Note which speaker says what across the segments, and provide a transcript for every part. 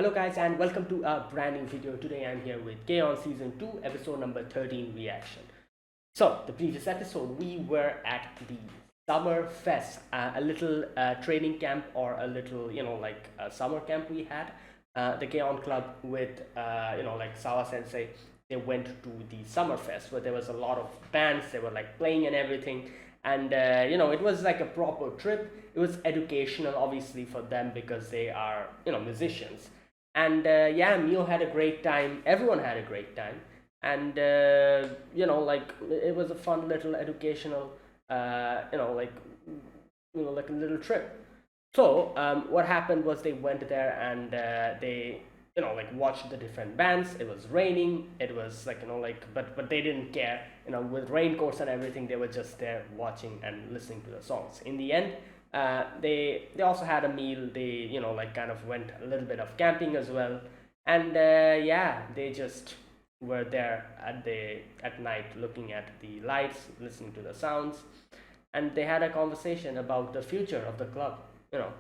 Speaker 1: Hello guys and welcome to a brand new video. Today I'm here with K-On! Season 2 episode number 13 reaction. So the previous episode we were at the Summer Fest, a little training camp or a little like a summer camp we had. The K-On! Club with like Sawa Sensei. They went to the Summer Fest where there was a lot of bands. They were like playing and everything, and it was like a proper trip. It was educational obviously for them because they are musicians. And yeah, Mio had a great time, everyone had a great time. And like it was a fun little educational like like a little trip. So what happened was they went there and they like watched the different bands. It was raining, it was like like, but they didn't care, with raincoats and everything. They were just there watching and listening to the songs. In the end, they also had a meal. They like kind of went a little bit of camping as well. And yeah, they just were there at night looking at the lights, listening to the sounds. And they had a conversation about the future of the club, you know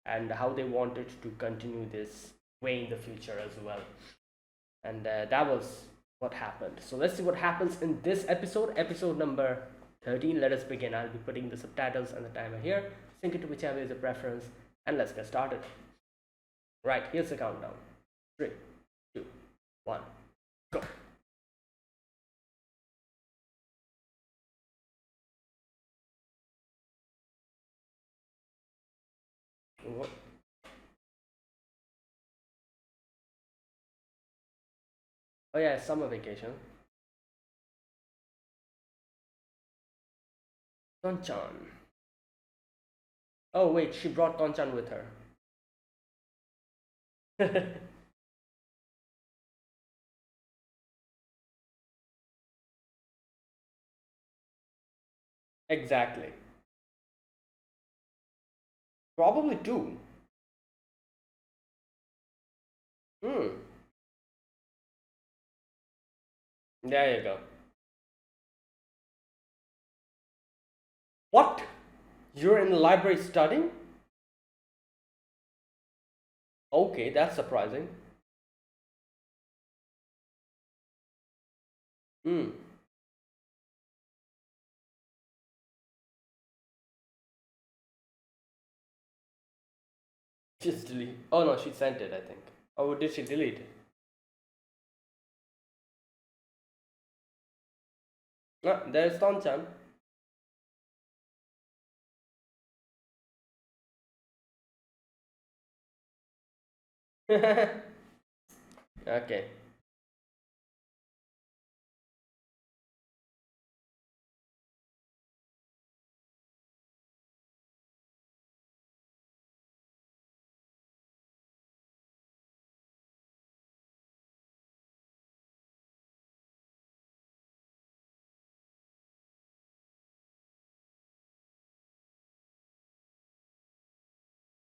Speaker 1: and how they wanted to continue this way in the future as well. And that was what happened. So let's see what happens in this episode number 13. Let us begin. I'll be putting the subtitles and the timer here. Sync it to whichever is your preference, and let's get started. Right, here's the countdown. 3, 2, 1, go. What? Oh yeah, summer vacation. Tonchan. Oh wait, she brought Tonchan with her. Exactly. Probably two. Hmm. There you go. What? You're in the library studying? Okay, that's surprising. Hmm. Just delete. Oh no, she sent it, I think. Oh, did she delete it? No, there's Tonchan. Okay.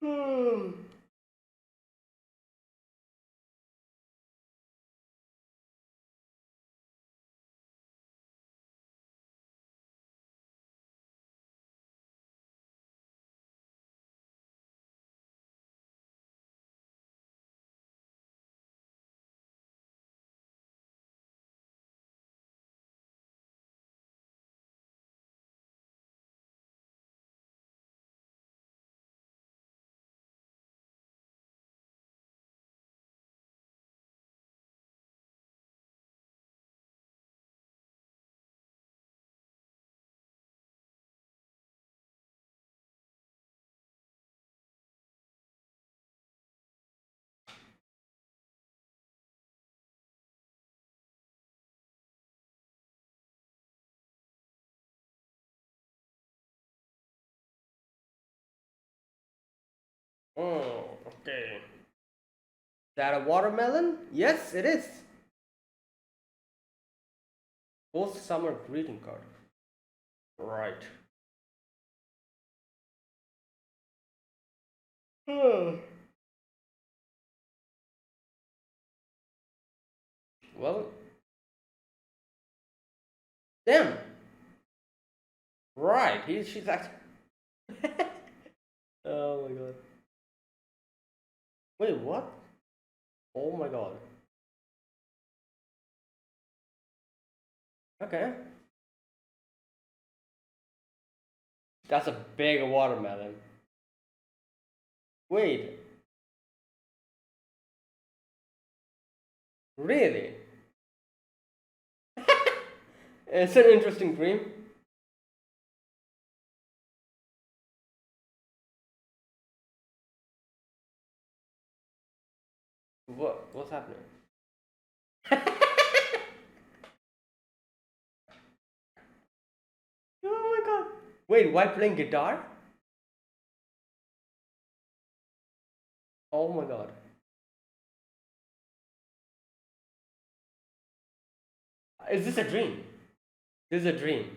Speaker 1: Hmm. Oh, okay. Is that a watermelon? Yes, it is. Post summer greeting card. Right. Hmm. Well, damn. Right. She's actually. Oh my god. Wait, what? Oh my god. Okay. That's a big watermelon. Wait, really? It's an interesting dream. What's happening? Oh my god. Wait, why playing guitar? Oh my god. Is this a dream? This is a dream.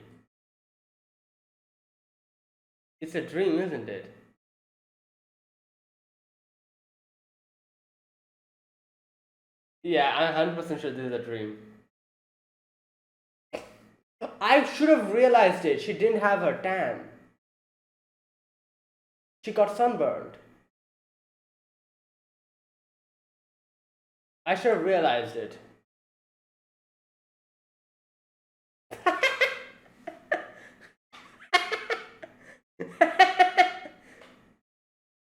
Speaker 1: It's a dream, isn't it? Yeah, I'm 100% sure this is a dream. I should have realized it. She didn't have her tan. She got sunburned. I should have realized it.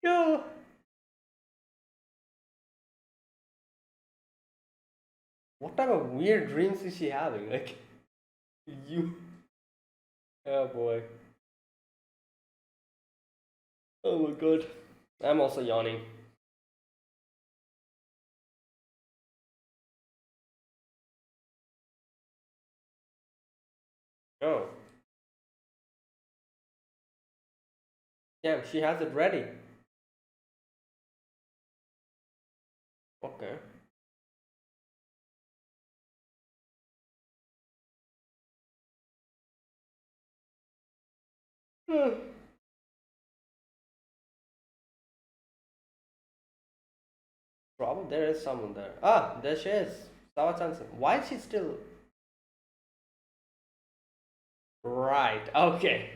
Speaker 1: Yo. What type of weird dreams is she having? Like, you. Oh boy. Oh my god. I'm also yawning. Oh. Damn, she has it ready. Okay. Hmm. Probably there is someone there. Ah, there she is. Sawa Chanson. Why is she still. Right, okay.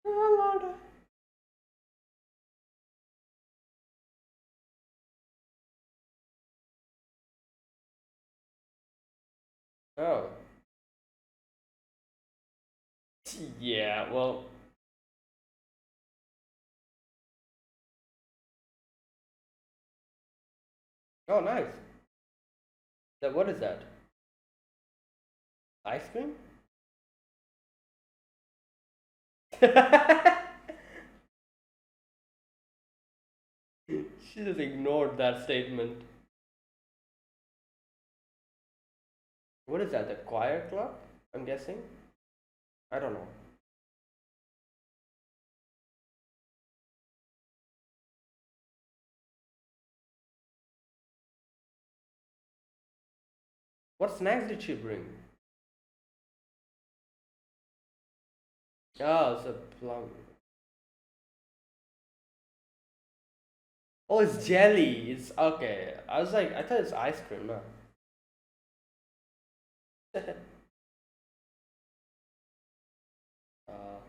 Speaker 1: Oh, Lord. Oh. Yeah, well. Oh, nice. What is that? Ice cream? She just ignored that statement. What is that? The choir club? I'm guessing? I don't know. What snacks did she bring? Oh, it's a plum. Oh, it's jelly. It's okay. I was like, I thought it's ice cream. No. uh,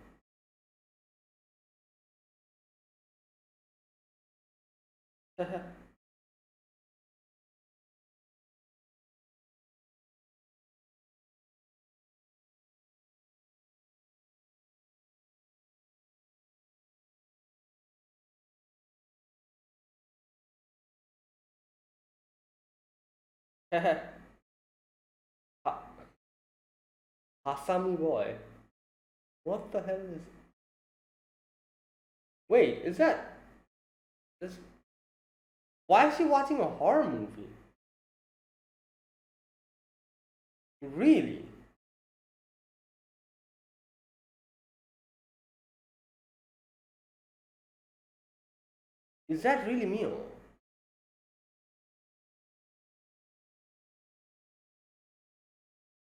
Speaker 1: Ha- Hasami boy. What the hell is? Wait, is that? This? Why is she watching a horror movie? Really? Is that really Mio?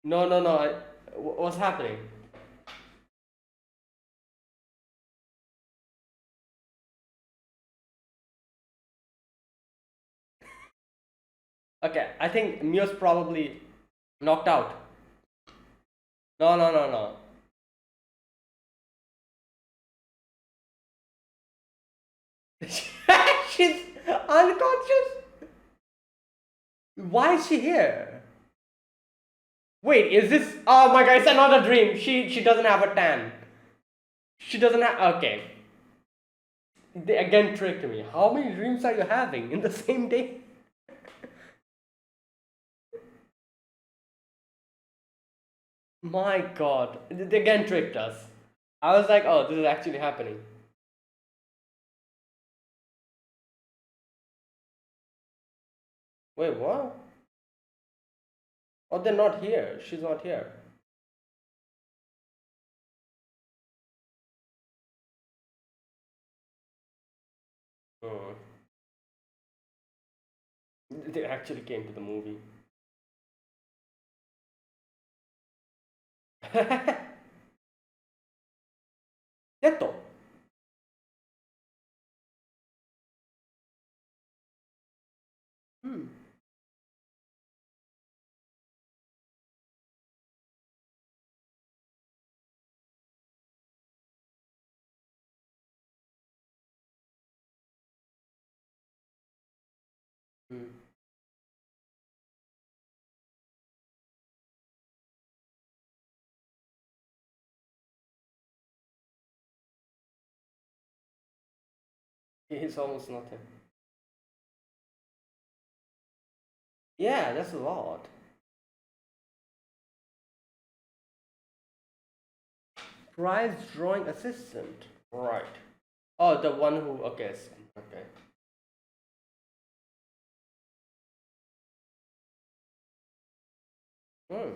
Speaker 1: No, no, no. What's happening? Okay, I think Mio's probably knocked out. No, no, no, no. She's unconscious. Why is she here? Wait, is this? Oh my god, it's another dream. She doesn't have a tan. She doesn't have. Okay. They again tricked me. How many dreams are you having in the same day? My god, they again tricked us. I was like, oh, this is actually happening. Wait, what? Oh, they're not here. She's not here. Hmm. They actually came to the movie. Detto. Hmm. Hmm. He's almost nothing. Yeah, that's a lot. Prize drawing assistant. Right. Oh, the one who. Okay. Okay. Hmm.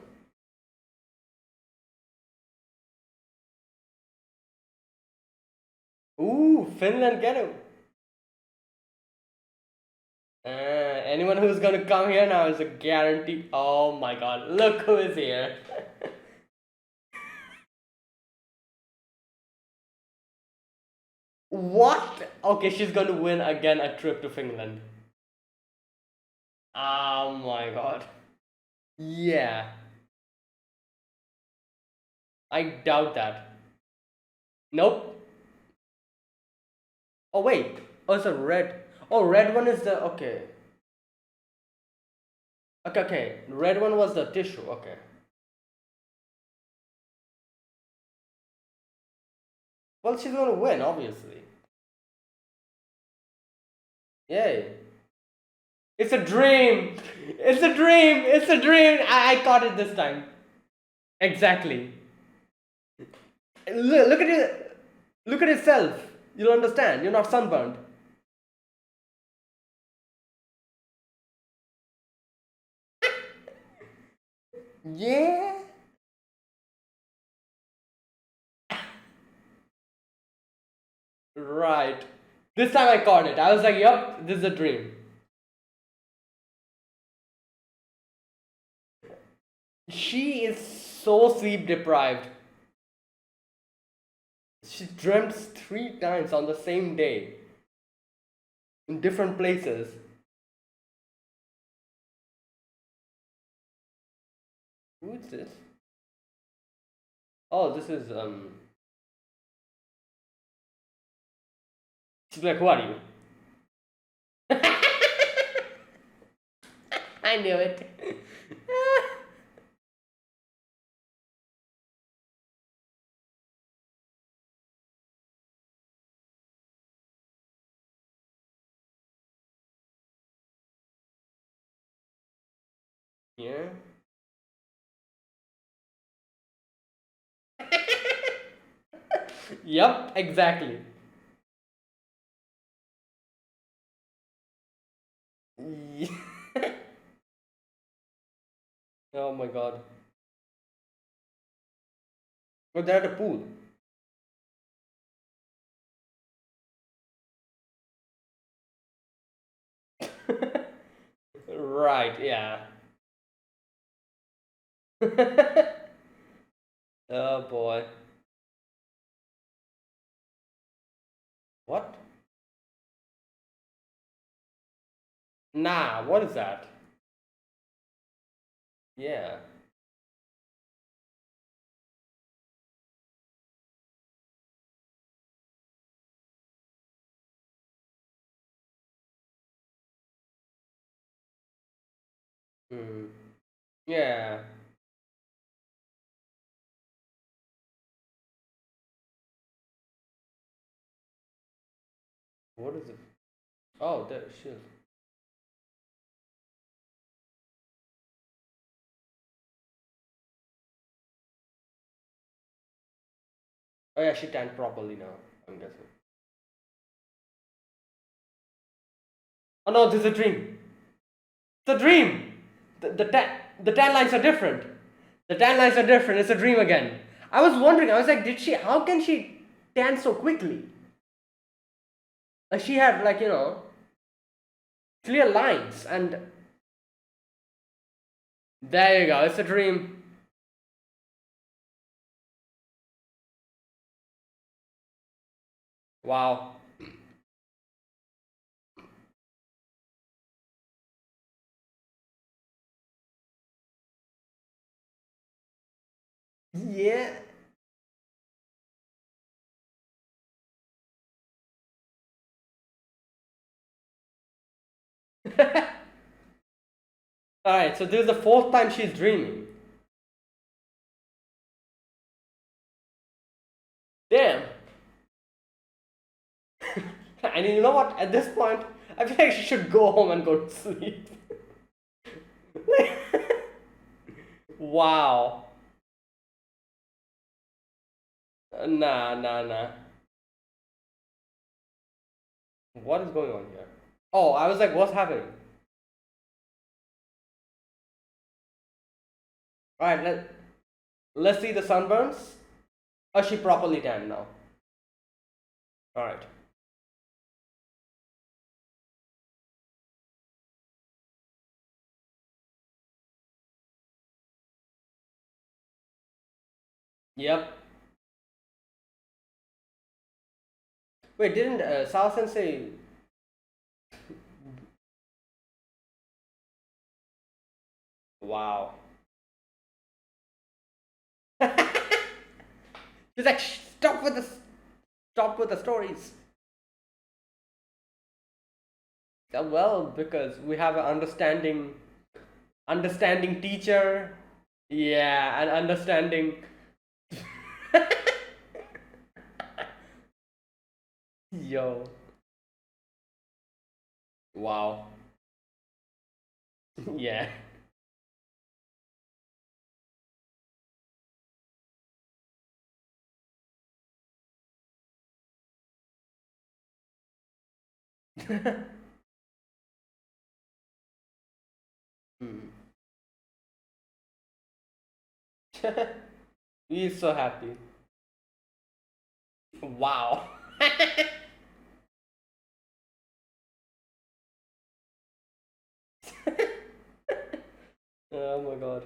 Speaker 1: Ooh, Finland, get him. Anyone who's gonna come here now is a guarantee. Oh my god, look who is here. What? Okay, she's gonna win again a trip to Finland. Oh my god. Yeah, I doubt that. Nope. Oh wait. Oh, it's a red. Oh, red one is the okay. Okay, okay. Red one was the tissue. Okay. Well, she's gonna win, obviously. Yay. It's a dream. It's a dream. It's a dream. I caught it this time. Exactly. Look at it. Look at yourself. You'll understand. You're not sunburned. Yeah. Right. This time I caught it. I was like, yup, this is a dream. She is so sleep deprived. She dreamt 3 times on the same day in different places. Who is this? Oh, this is she's like, who are you? I knew it. Yeah. Yup, exactly. Ye- oh my god. Oh, they're at a pool. Right, yeah. Oh boy. What? Nah, what is that? Yeah. Mm. Yeah. What is it? Oh, there she is. Oh yeah, she tanned properly now, I'm guessing. Oh no, this is a dream. It's a dream. The tan lines are different. The tan lines are different. It's a dream again. I was wondering. I was like, did she? How can she tan so quickly? Like she had like clear lines, and there you go. It's a dream. Wow. Yeah. All right. So this is the fourth time she's dreaming. Damn. And you know what? At this point, I feel like she should go home and go to sleep. Wow. Nah, nah, nah. What is going on here? Oh, I was like, what's happening? All right, let's see the sunburns. Oh, she properly tanned now. All right. Yep. Wait, didn't Sao Sensei? Wow. She's like, stop with the stories. Well, because we have an understanding teacher. Yeah, and understanding. Yo. Wow. Yeah. Hmm. He's so happy. Wow. Oh my god.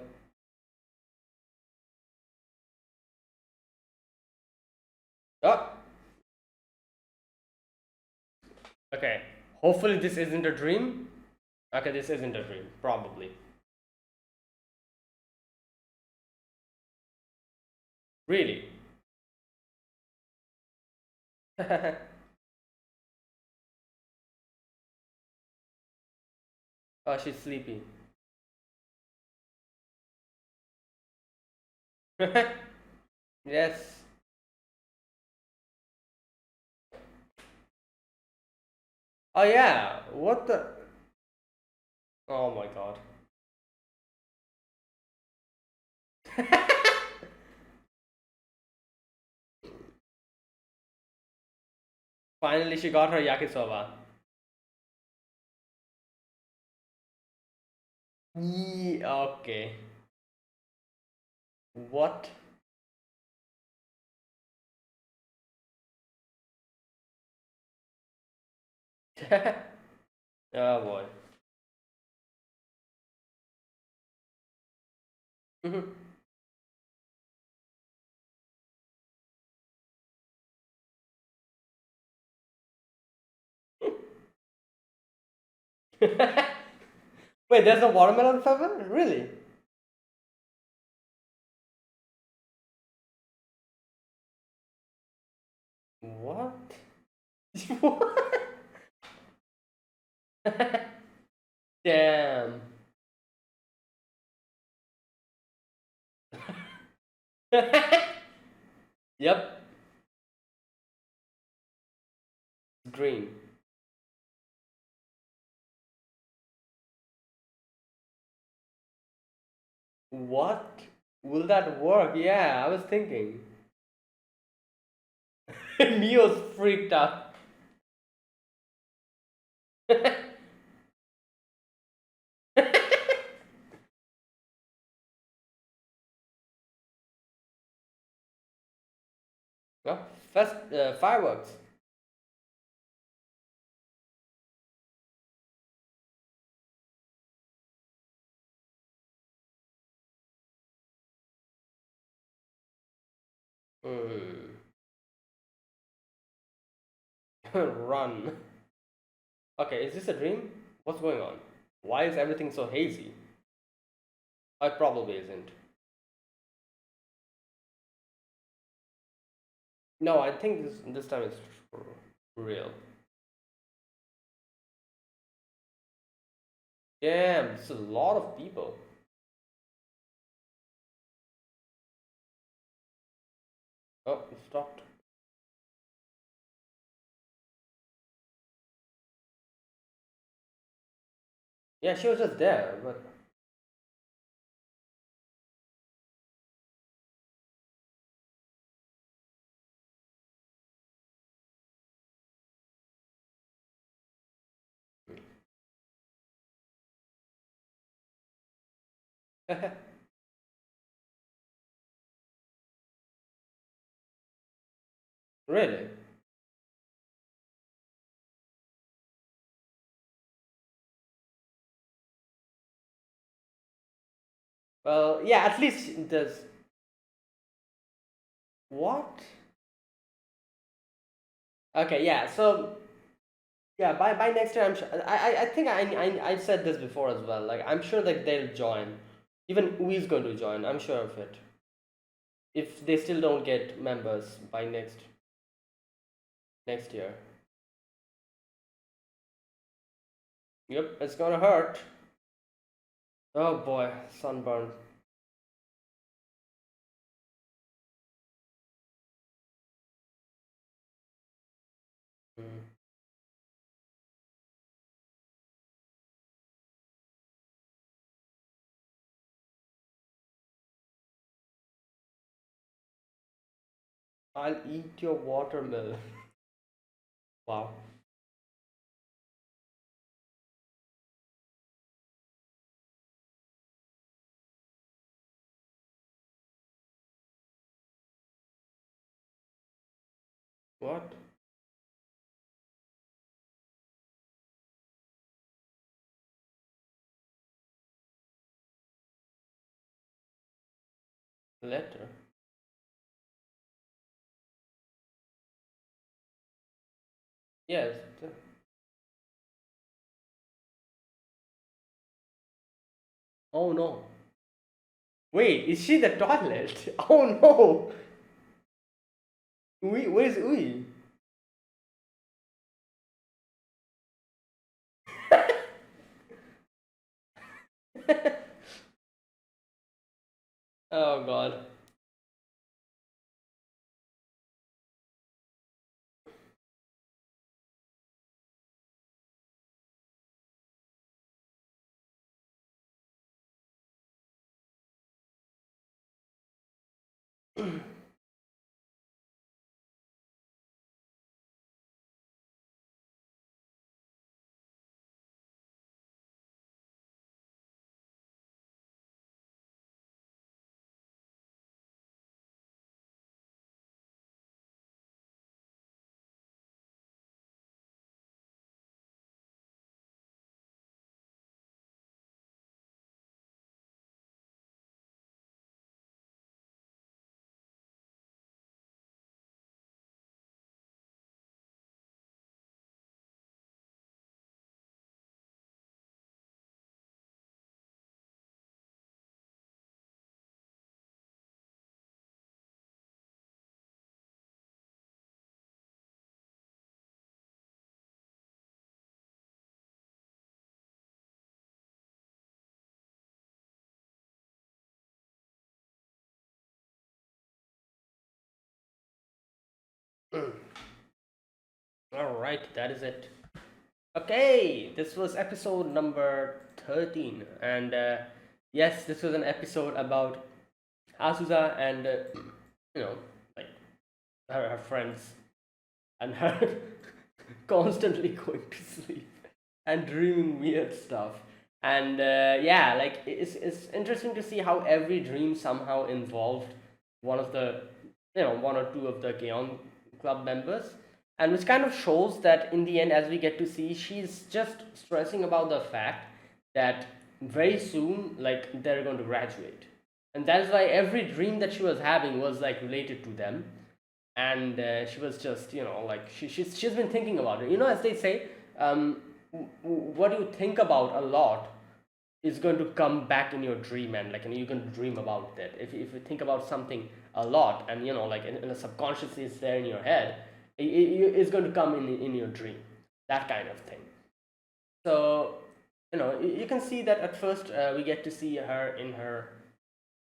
Speaker 1: Oh, okay. Hopefully this isn't a dream. Okay, this isn't a dream. Probably. Really. Oh, she's sleepy. Yes. Oh yeah. What the? Oh my god. Finally, she got her yakisoba. Okay. What? Oh boy. Mhm. Wait, there's a watermelon flavor? Really? What? What? Damn. Yep, green. What? Will that work? Yeah, I was thinking. Neo's freaked out. No, first fireworks. Hmm. Run. Okay, is this a dream? What's going on? Why is everything so hazy? It probably isn't. No, I think this time it's real. Damn, it's a lot of people. Oh, it stopped. Yeah, she was just there, but really. Well, yeah, at least there's what? Okay, yeah. So yeah, by next year, I'm sure. I think I said this before as well. Like I'm sure that they'll join. Even Ui's going to join. I'm sure of it. If they still don't get members by next year. Yep, it's gonna hurt. Oh boy, sunburn. Mm. I'll eat your watermelon. Wow. What? Letter? Yes. Oh no. Wait, is she the toilet? Oh no. Where's Ui? Oh god. All right, that is it. Okay, this was episode number 13, and yes, this was an episode about Azusa and you know, like her friends and her constantly going to sleep and dreaming weird stuff. And yeah, like it's interesting to see how every dream somehow involved one of the, one or two of the Gaon club members, and which kind of shows that in the end, as we get to see, she's just stressing about the fact that very soon, like they're going to graduate, and that's why every dream that she was having was like related to them, and she was just, like she's been thinking about it, as they say, what you think about a lot is going to come back in your dream, and like, you can dream about that. If you think about something a lot, and like in a subconsciously it's there in your head, it's going to come in your dream, that kind of thing. So you can see that at first we get to see her in her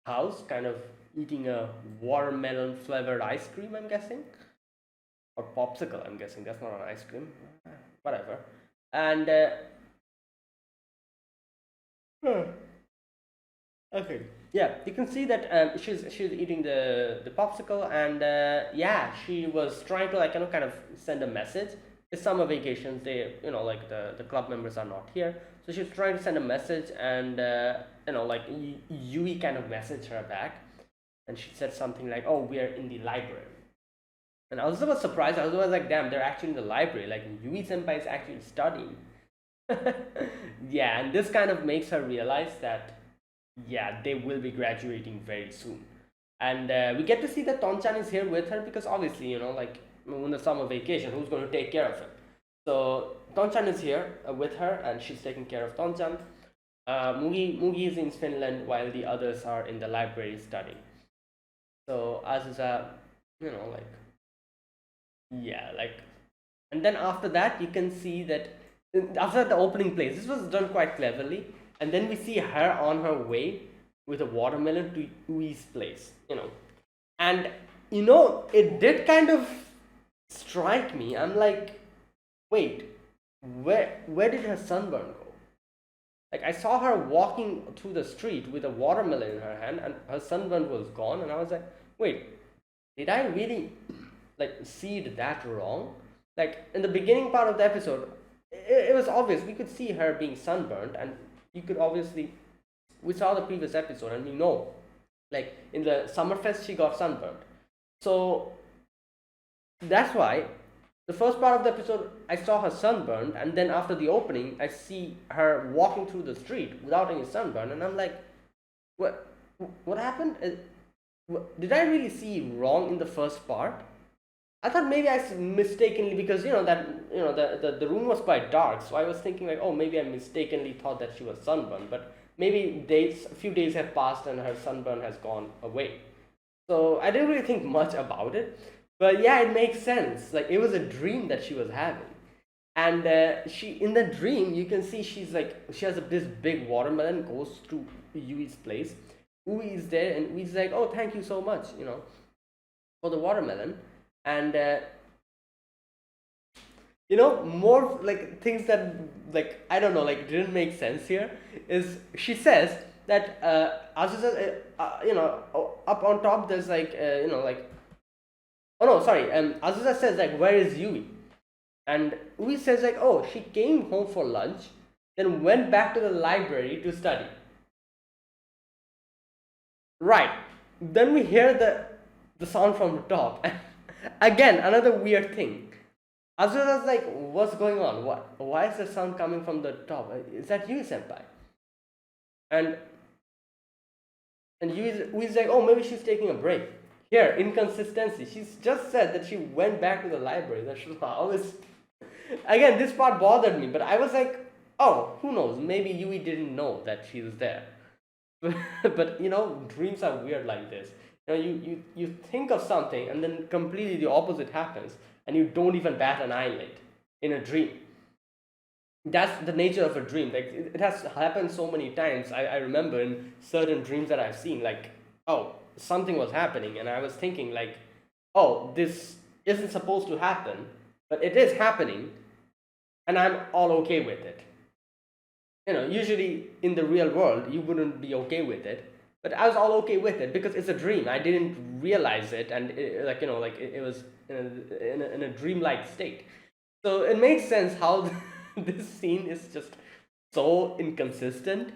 Speaker 1: house, kind of eating a watermelon flavored ice cream, I'm guessing, or popsicle, I'm guessing. That's not an ice cream. Whatever. And hmm, okay, yeah, you can see that she's eating the popsicle, and yeah, she was trying to, like, kind of send a message. It's summer vacations. They, like the club members are not here, so she's trying to send a message, and like Yui kind of messaged her back, and she said something like, "Oh, we are in the library." And I was surprised. I was like, "Damn, they're actually in the library. Like Yui senpai is actually studying." Yeah, and this kind of makes her realize that, yeah, they will be graduating very soon. And we get to see that Tonchan is here with her because obviously, like in the summer vacation, who's going to take care of him? So Tonchan is here with her, and she's taking care of Tonchan. Mugi is in Finland while the others are in the library studying. So Azusa, like, yeah, like, and then after that you can see that after the opening plays, this was done quite cleverly, and then we see her on her way with a watermelon to Ui's place, and it did kind of strike me. I'm like, wait, where did her sunburn go? Like, I saw her walking through the street with a watermelon in her hand, and her sunburn was gone, and I was like, wait, did I really like see it that wrong? Like in the beginning part of the episode, it was obvious we could see her being sunburned, and you could obviously, we saw the previous episode, and like in the Summerfest she got sunburned. So that's why the first part of the episode I saw her sunburned, and then after the opening I see her walking through the street without any sunburn, and I'm like, what happened? Did I really see wrong in the first part? I thought maybe I mistakenly, because the room was quite dark, so I was thinking like, oh, maybe I mistakenly thought that she was sunburned, but maybe a few days have passed and her sunburn has gone away. So I didn't really think much about it, but yeah, it makes sense. Like, it was a dream that she was having, and she, in the dream, you can see she's like, she has this big watermelon, goes to Yui's place. Ui is there, and Ui's like, oh, thank you so much, for the watermelon. And more like things that, like, I don't know, like, didn't make sense here is she says that Azusa, up on top there's like, like, oh no, sorry, Azusa says like, where is Yui? And Ui says like, oh, she came home for lunch, then went back to the library to study. Right. Then we hear the sound from the top. Again, another weird thing. Azusa's like, what's going on? Why is the sound coming from the top? Is that you, senpai? And Yui's like, oh, maybe she's taking a break. Here, inconsistency. She's just said that she went back to the library. That she always. Again, this part bothered me, but I was like, oh, who knows? Maybe Yui didn't know that she was there. But dreams are weird like this. You think of something, and then completely the opposite happens, and you don't even bat an eyelid in a dream. That's the nature of a dream. Like, it has happened so many times. I remember in certain dreams that I've seen, like, oh, something was happening, and I was thinking like, oh, this isn't supposed to happen, but it is happening, and I'm all okay with it. Usually in the real world, you wouldn't be okay with it, but I was all okay with it because it's a dream. I didn't realize it, and it was in a dreamlike state. So it makes sense how this scene is just so inconsistent.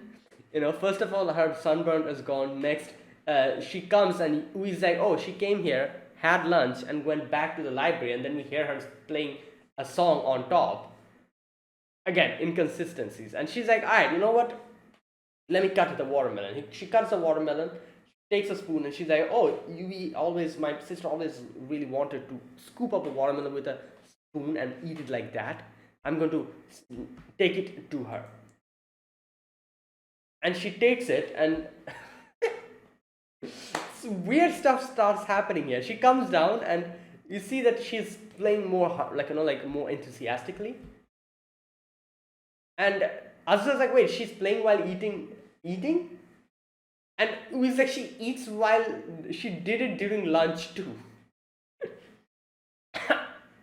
Speaker 1: First of all, her sunburn is gone. Next, she comes and we like, oh, she came here, had lunch, and went back to the library, and then we hear her playing a song on top. Again, inconsistencies. And she's like, all right, you know what? Let me cut the watermelon. She cuts the watermelon, takes a spoon, and she's like, oh, my sister always really wanted to scoop up a watermelon with a spoon and eat it like that. I'm going to take it to her. And she takes it, and weird stuff starts happening here. She comes down, and you see that she's playing more, more enthusiastically. And Azra's like, wait, she's playing while eating? And it's like she eats while she did it during lunch too.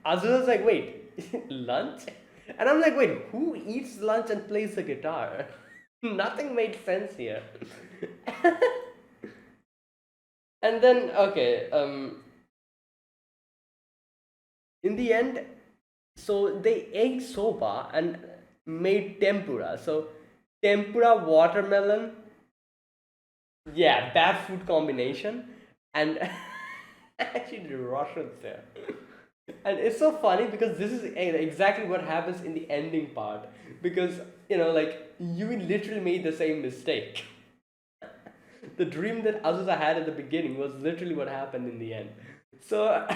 Speaker 1: Azra's like, wait, lunch? And I'm like, wait, who eats lunch and plays the guitar? Nothing made sense here. And then, okay, in the end, so they ate soba and made tempura. So tempura, watermelon, yeah, bad food combination. And actually the Russians there. And it's so funny because this is exactly what happens in the ending part. Because, you literally made the same mistake. The dream that Azusa had at the beginning was literally what happened in the end. So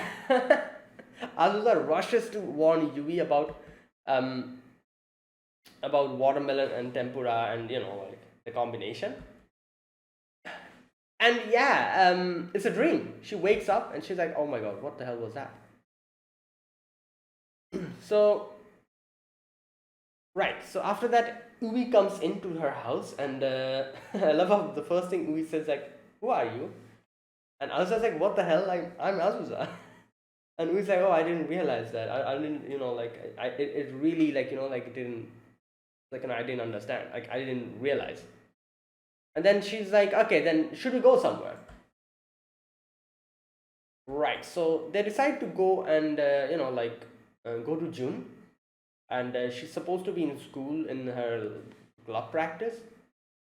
Speaker 1: Azusa rushes to warn Yui about watermelon and tempura and the combination. And yeah, it's a dream. She wakes up and she's like, oh my god, what the hell was that? So right, so after that, Ui comes into her house, and I love how the first thing Ui says, like, who are you? And Azusa's like, what the hell? I'm Azusa. And Ui's like, oh, I didn't realize that. I didn't, it really, it didn't, I didn't understand. I didn't realize. And then she's like, okay, then should we go somewhere? Right, so they decide to go and, go to June. And she's supposed to be in school in her club practice.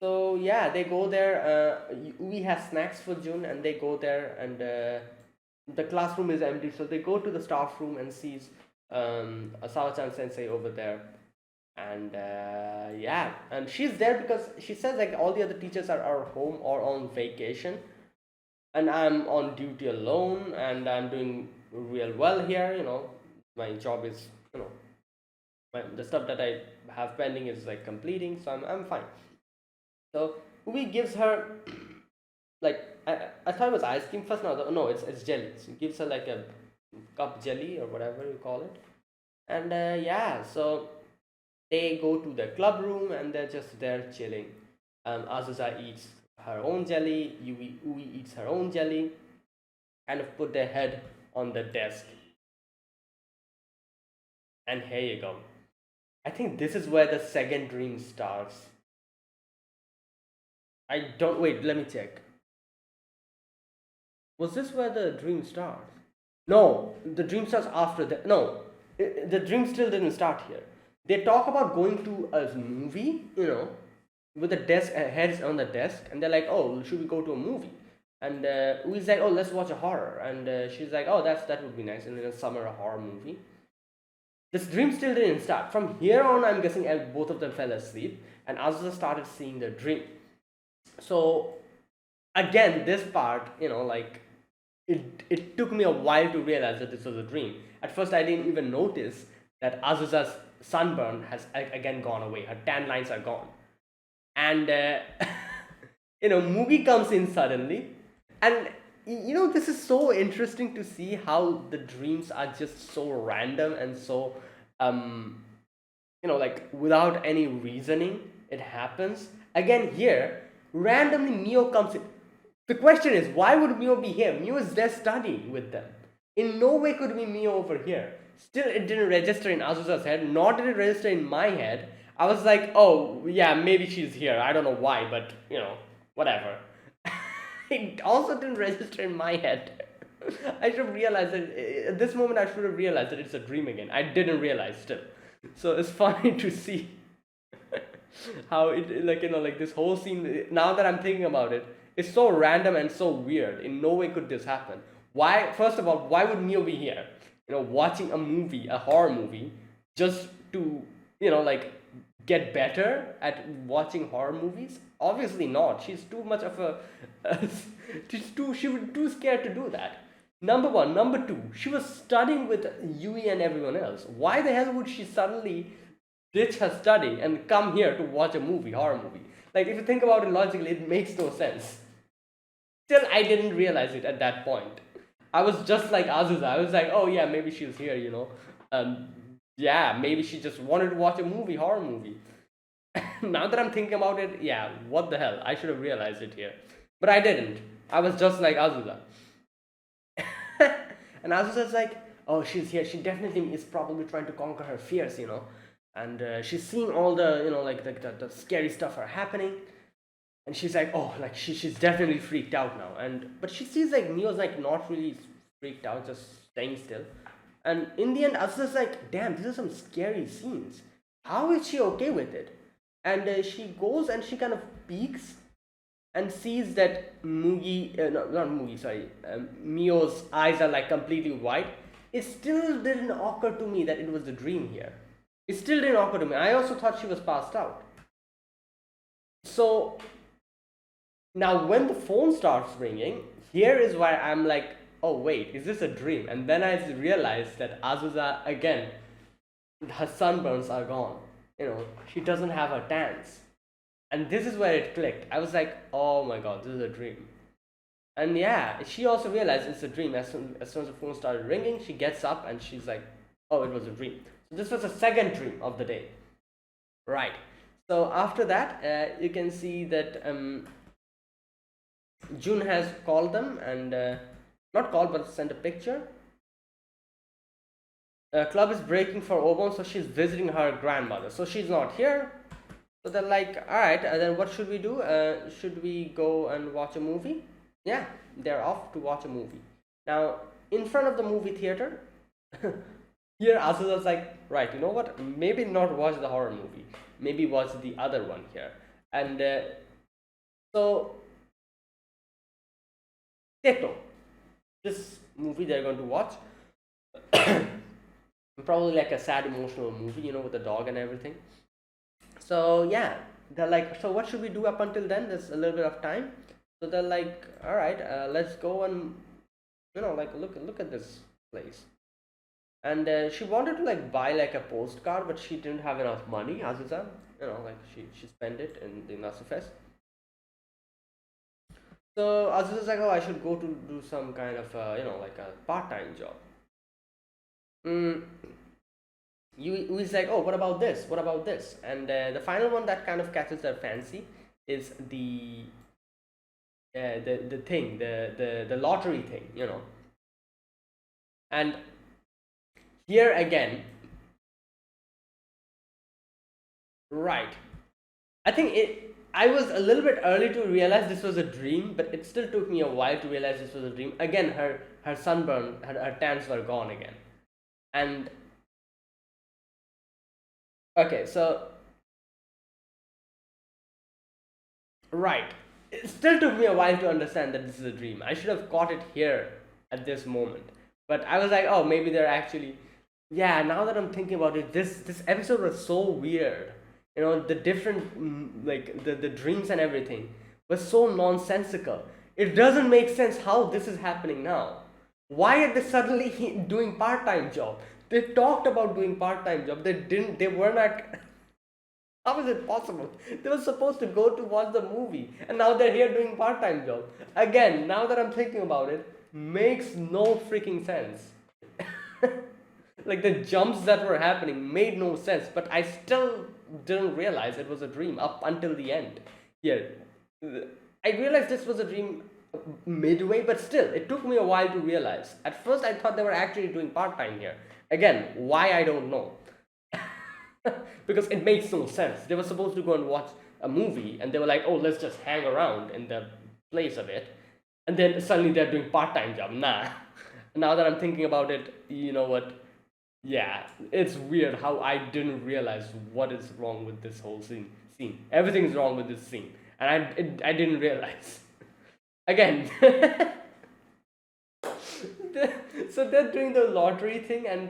Speaker 1: So yeah, they go there. Ui has snacks for June, and they go there, and the classroom is empty. So they go to the staff room and sees Asawa-chan sensei over there. And yeah, and she's there because she says like all the other teachers are home or on vacation, and I'm on duty alone, and I'm doing real well here. My job is the stuff that I have pending is like completing, so I'm fine. So Ui gives her like I thought it was ice cream first. No, it's jelly. So he gives her like a cup jelly or whatever you call it, and yeah, so they go to the club room and they're just there chilling. Azusa eats her own jelly. Ui eats her own jelly, kind of put their head on the desk, and here you go. I think this is where the second dream starts. I don't wait. Let me check. Was this where the dream starts? No, the dream starts after that. No, the dream still didn't start here. They talk about going to a movie, with the desk heads on the desk, and they're like, "Oh, should we go to a movie?" And Ui's like, "Oh, let's watch a horror," and she's like, "Oh, that would be nice." And in a summer horror movie. This dream still didn't start. From here on, I'm guessing both of them fell asleep, and Azusa started seeing the dream. So again, this part, it took me a while to realize that this was a dream. At first, I didn't even notice that Azusa's sunburn has again gone away. Her tan lines are gone. And, Mugi comes in suddenly. And, this is so interesting to see how the dreams are just so random and so, without any reasoning, it happens. Again, here, randomly Mio comes in. The question is, why would Mio be here? Mio is there studying with them. In no way could be me over here. Still, it didn't register in Azusa's head, nor did it register in my head. I was like, oh, yeah, maybe she's here. I don't know why, but, whatever. It also didn't register in my head. I should have realized that at this moment I should have realized that it's a dream again. I didn't realize still. So it's funny to see how it, like, like this whole scene, now that I'm thinking about it, it's so random and so weird. In no way could this happen. Why, first of all, why would Mio be here? Watching a movie, a horror movie, just to, like, get better at watching horror movies? Obviously not. She's too much of a, she was too scared to do that. Number one. Number two, she was studying with Yui and everyone else. Why the hell would she suddenly ditch her study and come here to watch a movie, horror movie? Like, if you think about it logically, it makes no sense. Still, I didn't realize it at that point. I was just like Azusa. I was like, oh yeah, maybe she was here, yeah, maybe she just wanted to watch a movie, horror movie. Now that I'm thinking about it, yeah, what the hell? I should have realized it here. But I didn't. I was just like Azusa. And Azusa's like, oh, she's here. She definitely is probably trying to conquer her fears, And she's seeing all the, like the scary stuff are happening. And she's like, oh, like she's definitely freaked out now. But she sees like Mio's like not really freaked out, just staying still. And in the end, Azusa's like, damn, these are some scary scenes. How is she okay with it? And she goes and she kind of peeks and sees that not Mugi, sorry, Mio's eyes are like completely white. It still didn't occur to me that it was a dream here. It still didn't occur to me. I also thought she was passed out. So now when the phone starts ringing, here is where I'm like, oh wait, is this a dream? And then I realized that Azusa, again, her sunburns are gone. She doesn't have her tans. And this is where it clicked. I was like, oh my god, this is a dream. And yeah, she also realized it's a dream. As soon as the phone started ringing, she gets up and she's like, oh, it was a dream. So this was the second dream of the day. Right. So after that, you can see that June has called them and not called but sent a picture. Club is breaking for Obon, so she's visiting her grandmother. So she's not here. So they're like, alright, then what should we do? Should we go and watch a movie? Yeah, they're off to watch a movie. Now, in front of the movie theater, here Azusa's like, right, you know what? Maybe not watch the horror movie. Maybe watch the other one here. And so, Teto, this movie they're going to watch, probably like a sad emotional movie, with the dog and everything. So yeah, they're like, so what should we do up until then? There's a little bit of time. So they're like, all right, let's go and like look at this place. And she wanted to like buy like a postcard, but she didn't have enough money. Azusa, like she spent it in the Nasu Fest. So Azusa's like, oh, I should go to do some kind of like a part-time job. Yui's like, oh, what about this? What about this? And the final one that kind of catches their fancy is the thing, the lottery thing, And here again, right? I think I was a little bit early to realize this was a dream, but it still took me a while to realize this was a dream. Again, her sunburn, her tans were gone again, and okay, so right. It still took me a while to understand that this is a dream. I should have caught it here at this moment. But I was like, oh, maybe they're actually. Yeah, now that I'm thinking about it, this episode was so weird. The different, like, the dreams and everything was so nonsensical. It doesn't make sense how this is happening now. Why are they suddenly doing part-time job? They talked about doing part-time job. They were not. How is it possible? They were supposed to go to watch the movie, and now they're here doing part-time job. Again, now that I'm thinking about it, makes no freaking sense. Like the jumps that were happening made no sense, but I still didn't realize it was a dream up until the end. Here, I realized this was a dream midway, but still, it took me a while to realize. At first, I thought they were actually doing part time here. Again, why I don't know. Because it makes no sense. They were supposed to go and watch a movie, and they were like, "Oh, let's just hang around in the place of it," and then suddenly they're doing part time job. Nah. Now that I'm thinking about it, you know what? Yeah, it's weird how I didn't realize what is wrong with this whole scene. Everything's wrong with this scene, and I didn't realize. Again, so they're doing the lottery thing, and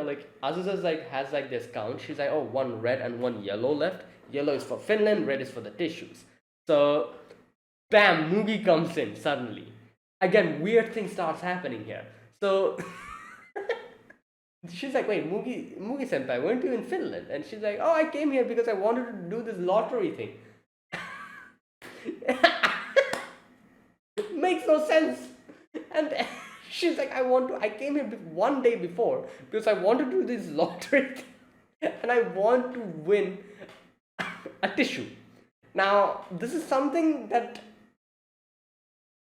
Speaker 1: like Azusa's like has like this count. She's like, oh, one red and one yellow left. Yellow is for Finland, red is for the tissues. So, bam, Mugi comes in suddenly. Again, weird thing starts happening here. So she's like, wait, Mugi senpai, weren't you in Finland? And she's like, oh, I came here because I wanted to do this lottery thing. Makes no sense. And she's like, I came here one day before because I wanted to do this lottery thing and I want to win a tissue. Now, this is something that,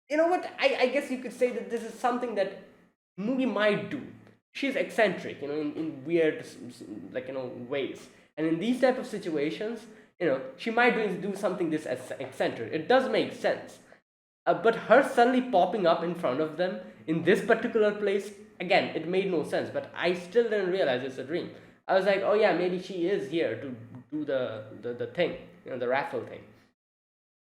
Speaker 1: you know what, I guess you could say that this is something that Mugi might do. She's eccentric, in weird, like, ways. And in these type of situations, she might do something this eccentric. It does make sense. But her suddenly popping up in front of them in this particular place, again, it made no sense. But I still didn't realize it's a dream. I was like, oh yeah, maybe she is here to do the thing, the raffle thing.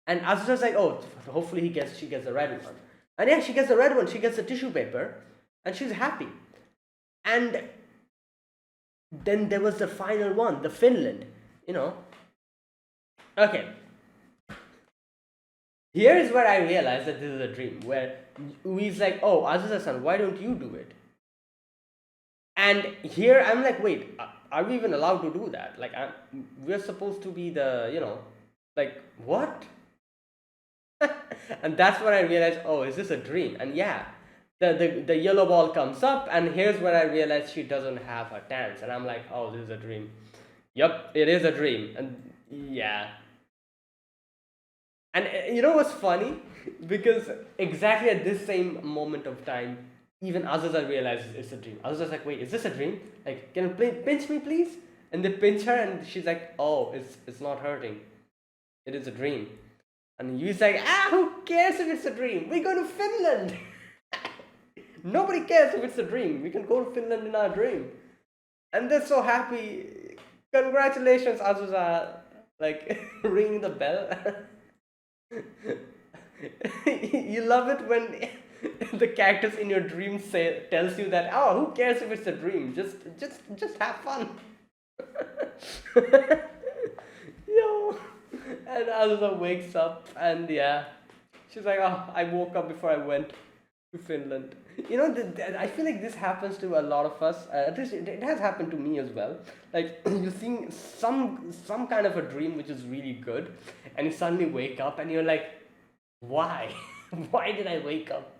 Speaker 1: And Azusa's like, oh, hopefully she gets the red one. And yeah, she gets the red one. She gets the tissue paper, and she's happy. And then there was the final one, the Finland, Okay. Here is where I realized that this is a dream, where Ui's like, oh, Azusa-san, why don't you do it? And here I'm like, wait, are we even allowed to do that? Like, we're supposed to be the, like, what? And that's when I realized, oh, is this a dream? And yeah, the yellow ball comes up, and here's where I realized she doesn't have her dance. And I'm like, oh, this is a dream. Yup, it is a dream. And yeah. And you know what's funny? Because exactly at this same moment of time, even Azusa realizes it's a dream. Azusa's like, wait, is this a dream? Like, can you pinch me, please? And they pinch her, and she's like, oh, it's not hurting. It is a dream. And Yui's like, who cares if it's a dream? We go to Finland. Nobody cares if it's a dream. We can go to Finland in our dream. And they're so happy. Congratulations, Azusa. Like, ringing the bell. You love it when the characters in your dream tells you that, oh, who cares if it's a dream? Just have fun. Yo. And Azusa wakes up, and yeah, she's like, oh, I woke up before I went to Finland. I feel like this happens to a lot of us. At least it has happened to me as well. Like, you see some kind of a dream which is really good, and you suddenly wake up and you're like, why? Why did I wake up?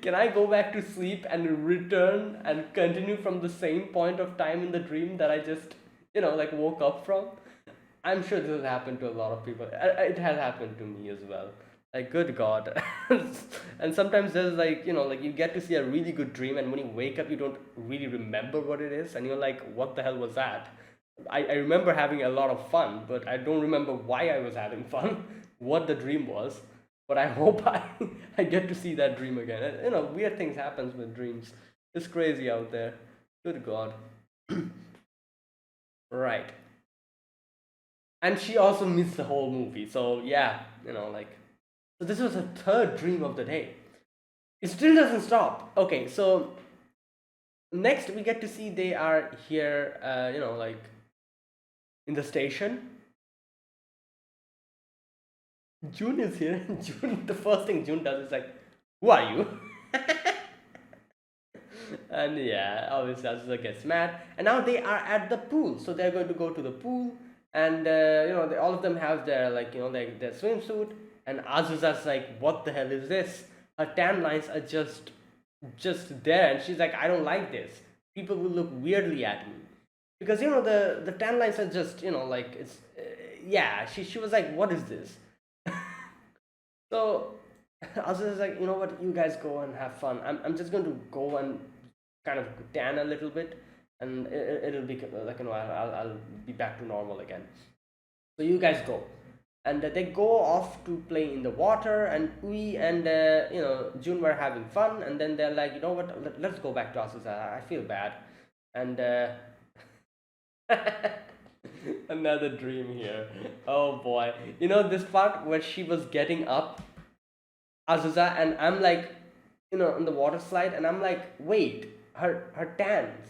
Speaker 1: Can I go back to sleep and return and continue from the same point of time in the dream that I just, like woke up from? I'm sure this has happened to a lot of people. It has happened to me as well. Like, good God. And sometimes there's like, like you get to see a really good dream, and when you wake up, you don't really remember what it is. And you're like, what the hell was that? I remember having a lot of fun, but I don't remember why I was having fun, what the dream was. But I hope I get to see that dream again. Weird things happens with dreams. It's crazy out there. Good God. Right. And she also missed the whole movie. So yeah, so this was her third dream of the day. It still doesn't stop. Okay, so next we get to see they are here, like in the station. June is here. June, the first thing June does is like, who are you? And yeah, obviously Azusa gets mad. And now they are at the pool. So they're going to go to the pool. And, all of them have their, like, their swimsuit. And Azusa's like, what the hell is this? Her tan lines are just there. And she's like, I don't like this. People will look weirdly at me. Because, the tan lines are just, like, it's, yeah. She was like, what is this? So Azusa is like, you know what, you guys go and have fun. I'm just going to go and kind of tan a little bit, and it'll be like, I'll be back to normal again. So you guys go, and they go off to play in the water, and we and June were having fun, and then they're like, you know what, let's go back to Azusa. I feel bad, and another dream here. Oh boy, this part where she was getting up, Azusa, and I'm like, on the water slide, and I'm like, wait, her tans,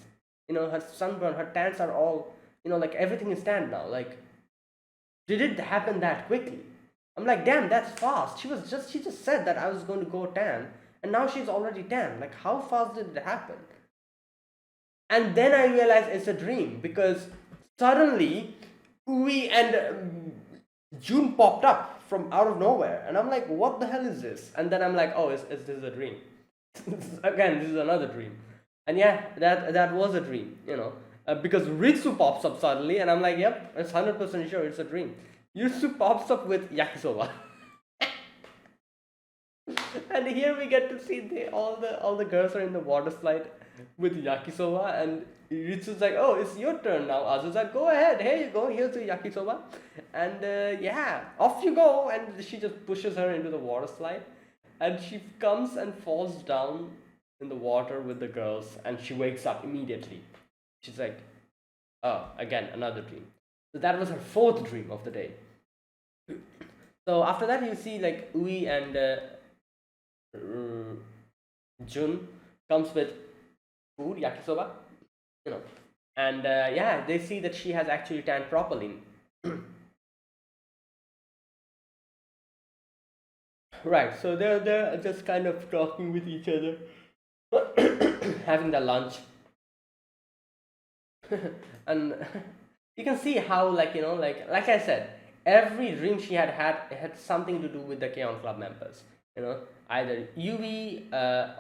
Speaker 1: her sunburn, her tans are all, like everything is tanned now. Like, did it happen that quickly? I'm like, damn, that's fast. She just said that I was going to go tan, and now she's already tan. Like, how fast did it happen? And then I realized it's a dream because suddenly Uwe and June popped up from out of nowhere, and I'm like, what the hell is this? And then I'm like, oh, is this a dream? Again, this is another dream. And yeah, that was a dream, because Ritsu pops up suddenly, and I'm like, yep, it's 100% sure it's a dream. Ritsu pops up with yakisoba. And here we get to see all the girls are in the water slide with yakisoba, and Ritsu's like, "Oh, it's your turn now, Azusa. Go ahead. Here you go. Here's the yakisoba." And yeah, off you go. And she just pushes her into the water slide, and she comes and falls down in the water with the girls, and she wakes up immediately. She's like, "Oh, again another dream." So that was her fourth dream of the day. So after that, you see like Ui and Jun comes with food, yakisoba, you know, and yeah, they see that she has actually tanned properly. Right, so they're just kind of talking with each other, having their lunch, and you can see how, like, like I said, every dream she had something to do with the K-On! Club members. Either Yui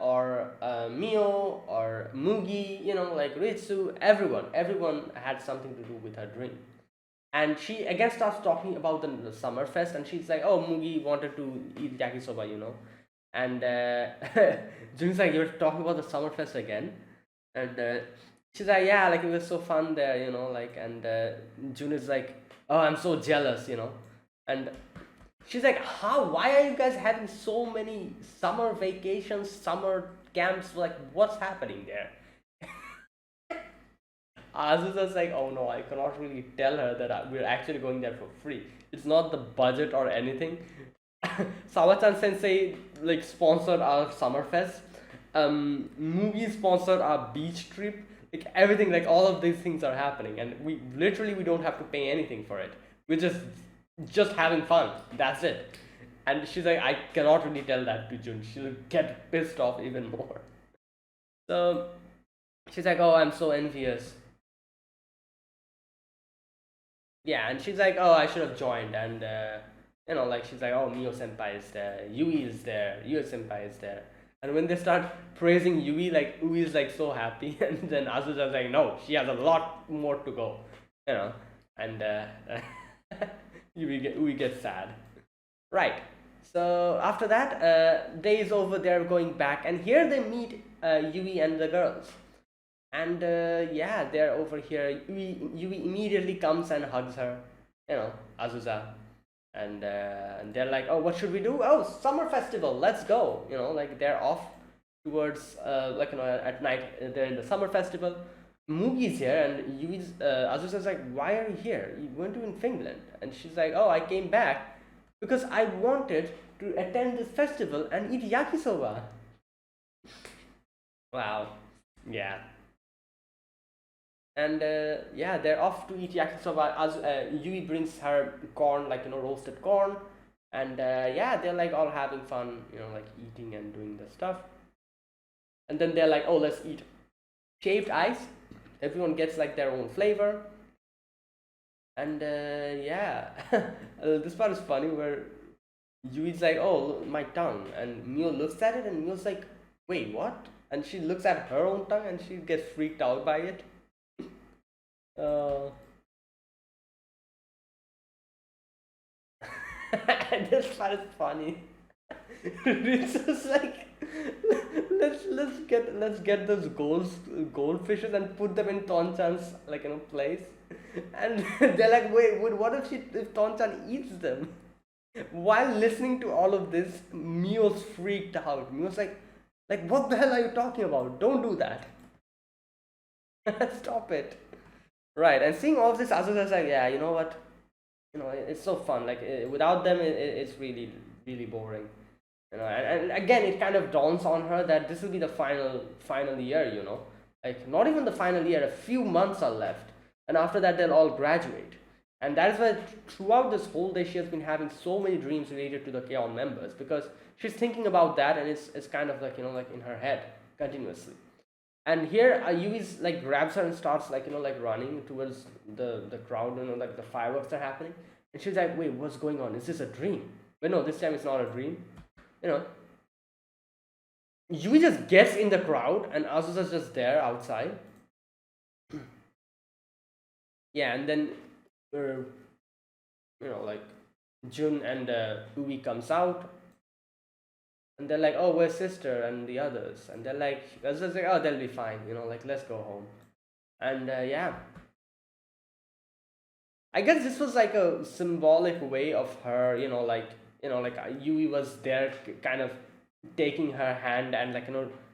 Speaker 1: or Mio or Mugi, like Ritsu, everyone had something to do with her dream. And she again starts talking about the summer fest, and she's like, "Oh, Mugi wanted to eat yakisoba. And Jun's like, "You're talking about the summer fest again?" And she's like, "Yeah, like it was so fun there, like." And Jun is like, "Oh, I'm so jealous. And she's like, "How? Why are you guys having so many summer vacations, summer camps? Like, what's happening there?" Azusa's like, "Oh no, I cannot really tell her that we're actually going there for free. It's not the budget or anything." Sawachan Sensei like sponsored our summer fest. Movie sponsored our beach trip. Like everything, like all of these things are happening, and we don't have to pay anything for it. We're just having fun. That's it. And she's like, I cannot really tell that to Jun. She'll get pissed off even more. So she's like, "Oh, I'm so envious." Yeah, and she's like, "Oh, I should have joined." And like she's like, "Oh, Mio senpai is there, Yui is there, Yui senpai is there." And when they start praising Yui, like Yui is like so happy, and then Azusa's like, "No, she has a lot more to go," you know. And Yui gets sad. Right. So after that, days over, they're going back, and here they meet Yui and the girls. And yeah, they're over here. Yui immediately comes and hugs her, Azusa. And they're like, "Oh, what should we do? Oh, summer festival, let's go." Like they're off towards, like, at night, they're in the summer festival. Mugi's here, and Azusa's like, "Why are you here? You weren't you in Finland?" And she's like, "Oh, I came back because I wanted to attend this festival and eat yakisoba." Wow. Yeah. And yeah, they're off to eat yakisoba. As Yui brings her corn, like, roasted corn, and yeah, they're like all having fun, like eating and doing the stuff. And then they're like, "Oh, let's eat shaved ice." Everyone gets like their own flavor, and yeah, this part is funny where Yui's like, "Oh, my tongue," and Mio looks at it, and Mio's like, "Wait, what?" And she looks at her own tongue, and she gets freaked out by it. Uh, this part is funny. It's just like let's get those goldfishes and put them in Tonchan's place, and they're like, wait, what if Tonchan eats them? While listening to all of this, Mio's freaked out. Mio's like what the hell are you talking about? Don't do that. Stop it. Right, and seeing all of this, Azusa's like, yeah, you know what? It's so fun. Like without them, it's really really boring. And again, it kind of dawns on her that this will be the final year. Like not even the final year. A few months are left, and after that, they'll all graduate. And that is why throughout this whole day, she has been having so many dreams related to the K-On members because she's thinking about that, and it's kind of like like in her head continuously. And here Yui's like grabs her and starts like running towards the crowd, like the fireworks are happening, and she's like, wait, what's going on? Is this a dream? But no, this time it's not a dream. you know Yui just gets in the crowd and Azusa's just there outside. Yeah, and then uh, like Jun and Ui comes out, and they're like, oh, where's sister and the others? And they're like, Azusa's like, oh, they'll be fine, like let's go home. And yeah, I guess this was like a symbolic way of her, Yui was there, kind of taking her hand and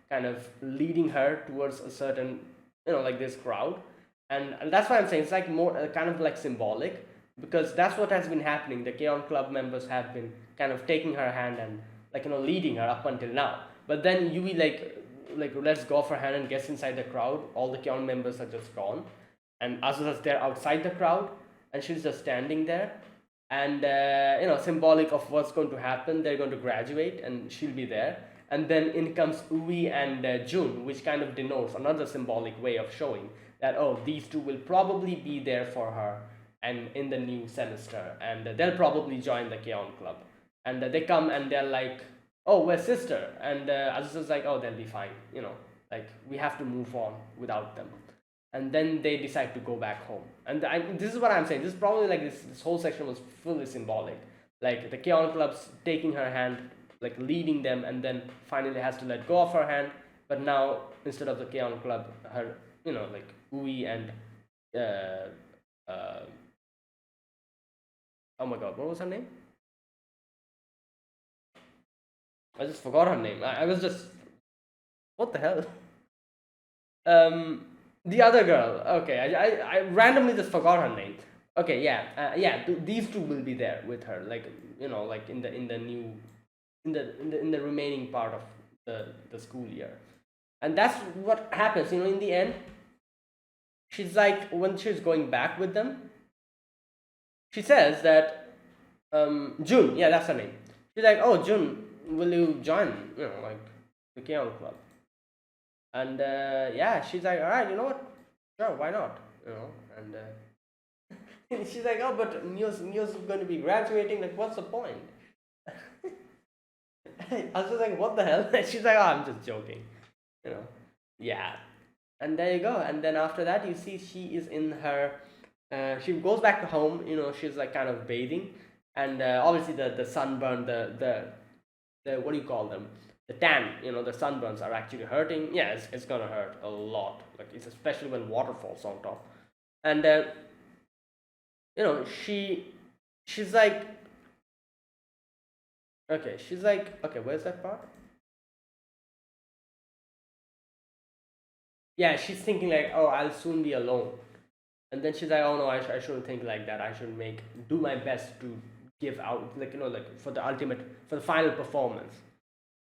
Speaker 1: kind of leading her towards a certain, like this crowd, and that's why I'm saying it's like more kind of like symbolic, because that's what has been happening. The K-On Club members have been kind of taking her hand and leading her up until now. But then Yui lets go of her hand and gets inside the crowd. All the K-On members are just gone, and Azusa's there outside the crowd, and she's just standing there, and symbolic of what's going to happen. They're going to graduate and she'll be there, and then in comes Ui and Jun, which kind of denotes another symbolic way of showing that, oh, these two will probably be there for her and in the new semester, and they'll probably join the K-On club. And they come and they're like, oh, we're sister, and Azusa's like, oh, they'll be fine, like we have to move on without them. And then they decide to go back home. And this is what I'm saying. This is probably like this whole section was fully symbolic. Like the K-On club's taking her hand, like leading them, and then finally has to let go of her hand. But now instead of the K-On club, her, like Ui and uh, uh, oh my god, what was her name? I just forgot her name. I was just, what the hell? The other girl. Okay, I randomly just forgot her name. Okay, yeah, yeah. These two will be there with her, like like in the new, in the remaining part of the school year, and that's what happens. In the end, she's like, when she's going back with them, she says that Jun, yeah, that's her name. She's like, oh, Jun, will you join? Like the K-On club. And yeah, she's like, all right, you know what? Sure, why not? And she's like, oh, but Mio's going to be graduating. Like, what's the point? I was just like, what the hell? And she's like, oh, I'm just joking. You know, yeah. And there you go. And then after that, you see she is in her. She goes back to home. She's like kind of bathing, and obviously the sunburn, the what do you call them? The tan, the sunburns are actually hurting. Yeah, it's gonna hurt a lot. Like it's especially when water falls on top. And she's like, okay, where's that part? Yeah, she's thinking like, oh, I'll soon be alone. And then she's like, oh no, I shouldn't think like that. I should do my best to give out, like like for the final performance.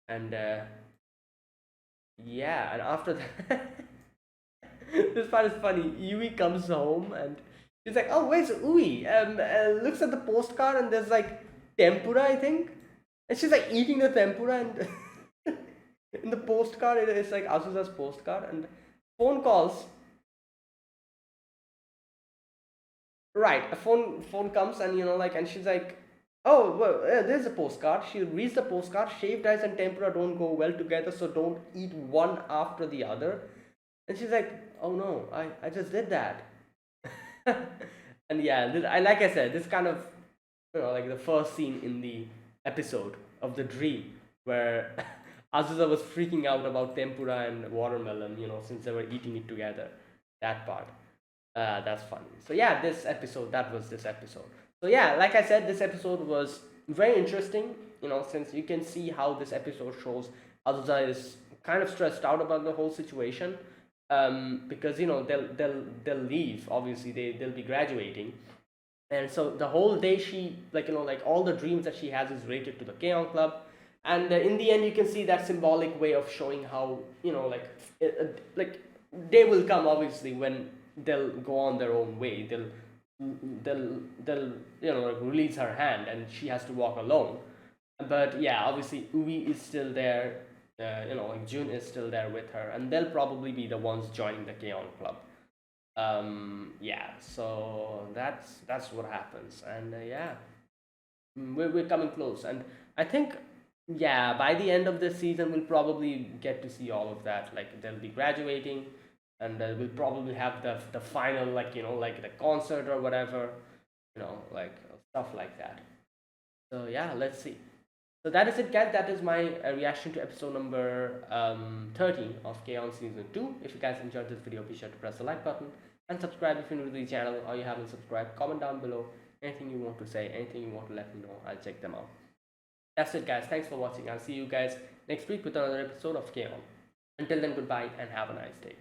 Speaker 1: And yeah, and after that, this part is funny. Yui comes home and she's like, "Oh, where's Ui?" Looks at the postcard and there's like tempura, I think, and she's like eating the tempura, and in the postcard it's like Asusa's postcard, and phone calls. Right, a phone comes, and and she's like, oh, well, there's a postcard. She reads the postcard. Shaved ice and tempura don't go well together, so don't eat one after the other. And she's like, oh no, I just did that. And yeah, I like I said, this kind of like the first scene in the episode of the dream where Azusa was freaking out about tempura and watermelon, you know, since they were eating it together. That part. That's funny. So yeah, that was this episode. So yeah, like I said, this episode was very interesting, you know, since you can see how this episode shows Azusa is kind of stressed out about the whole situation. Because you know they'll leave. Obviously, they'll be graduating, and so the whole day she, like, you know, like all the dreams that she has is related to the K-On Club. And in the end you can see that symbolic way of showing how, you know, like day will come obviously when they'll go on their own way. They'll you know, like, release her hand and she has to walk alone. But yeah, obviously Ubi is still there. You know, like June is still there with her, and they'll probably be the ones joining the K-On Club. Yeah, so that's what happens. And yeah, we're coming close. And I think, yeah, by the end of this season we'll probably get to see all of that. Like they'll be graduating, and we'll probably have the final, like, you know, like the concert or whatever, you know, like stuff like that. So yeah, let's see. So that is it, guys. That is my reaction to episode number 13 of K-On Season 2. If you guys enjoyed this video, be sure to press the like button and subscribe if you're new to the channel or you haven't subscribed. Comment down below anything you want to say, anything you want to let me know. I'll check them out. That's it, guys. Thanks for watching. I'll see you guys next week with another episode of K-On. Until then, goodbye and have a nice day.